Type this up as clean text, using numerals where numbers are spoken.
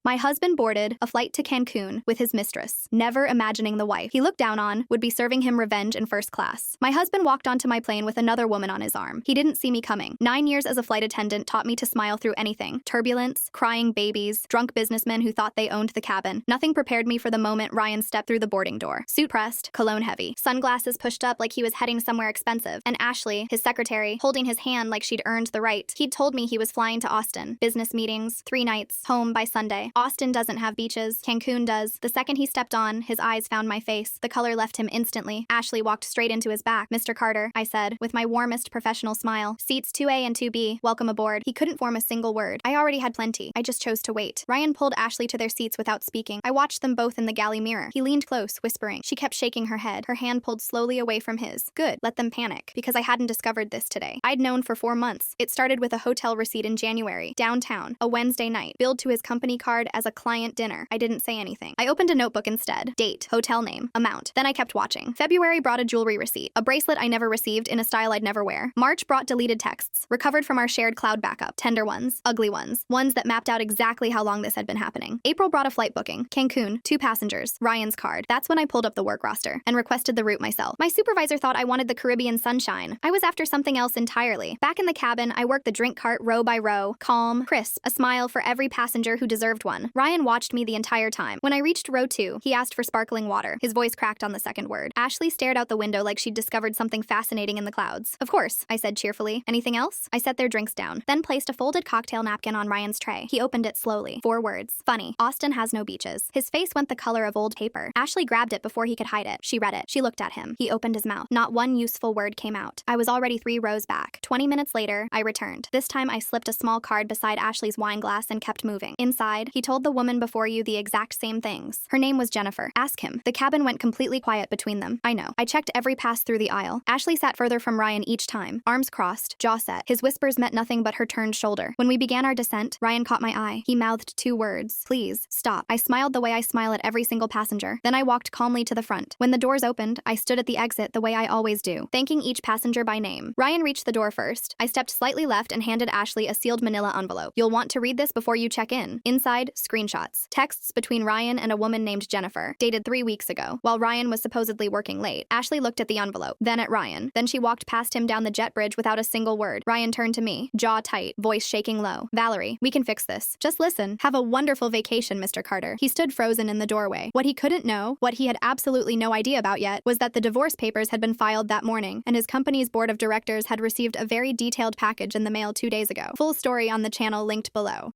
My husband boarded a flight to Cancun with his mistress, never imagining the wife he looked down on would be serving him revenge in first class. My husband walked onto my plane with another woman on his arm. He didn't see me coming. 9 years as a flight attendant taught me to smile through anything. Turbulence, crying babies, drunk businessmen who thought they owned the cabin. Nothing prepared me for the moment Ryan stepped through the boarding door. Suit pressed, cologne heavy, sunglasses pushed up like he was heading somewhere expensive, and Ashley, his secretary, holding his hand like she'd earned the right. He'd told me he was flying to Austin. Business meetings, 3 nights, home by Sunday. Austin doesn't have beaches. Cancun does. The second he stepped on, his eyes found my face. The color left him instantly. Ashley walked straight into his back. "Mr. Carter," I said, with my warmest professional smile. "Seats 2A and 2B. Welcome aboard." He couldn't form a single word. I already had plenty. I just chose to wait. Ryan pulled Ashley to their seats without speaking. I watched them both in the galley mirror. He leaned close, whispering. She kept shaking her head. Her hand pulled slowly away from his. Good. Let them panic. Because I hadn't discovered this today. I'd known for 4 months. It started with a hotel receipt in January, downtown, a Wednesday night, billed to his company card as a client dinner. I didn't say anything. I opened a notebook instead. Date, hotel name, amount. Then I kept watching. February brought a jewelry receipt, a bracelet I never received in a style I'd never wear. March brought deleted texts, recovered from our shared cloud backup. Tender ones, ugly ones that mapped out exactly how long this had been happening. April brought a flight booking. Cancun, 2 passengers, Ryan's card. That's when I pulled up the work roster and requested the route myself. My supervisor thought I wanted the Caribbean sunshine. I was after something else entirely. Back in the cabin, I worked the drink cart row by row, calm, crisp, a smile for every passenger who deserved one. Ryan watched me the entire time. When I reached row 2, he asked for sparkling water. His voice cracked on the second word. Ashley stared out the window like she'd discovered something fascinating in the clouds. "Of course," I said cheerfully. "Anything else?" I set their drinks down, then placed a folded cocktail napkin on Ryan's tray. He opened it slowly. 4 words. Funny. Austin has no beaches. His face went the color of old paper. Ashley grabbed it before he could hide it. She read it. She looked at him. He opened his mouth. Not one useful word came out. I was already 3 rows back. 20 minutes later, I returned. This time I slipped a small card beside Ashley's wine glass and kept moving. Inside, he told the woman before you the exact same things. Her name was Jennifer. Ask him. The cabin went completely quiet between them. I know. I checked every pass through the aisle. Ashley sat further from Ryan each time, arms crossed, jaw set. His whispers met nothing but her turned shoulder. When we began our descent, Ryan caught my eye. He mouthed 2 words. "Please, stop." I smiled the way I smile at every single passenger. Then I walked calmly to the front. When the doors opened, I stood at the exit the way I always do, thanking each passenger by name. Ryan reached the door first. I stepped slightly left and handed Ashley a sealed manila envelope. "You'll want to read this before you check in." Inside, screenshots. Texts between Ryan and a woman named Jennifer, dated 3 weeks ago. While Ryan was supposedly working late, Ashley looked at the envelope, then at Ryan. Then she walked past him down the jet bridge without a single word. Ryan turned to me, jaw tight, voice shaking low. "Valerie, we can fix this. Just listen. Have a wonderful vacation, Mr. Carter." He stood frozen in the doorway. What he couldn't know, what he had absolutely no idea about yet, was that the divorce papers had been filed that morning, and his company's board of directors had received a very detailed package in the mail 2 days ago. Full story on the channel linked below.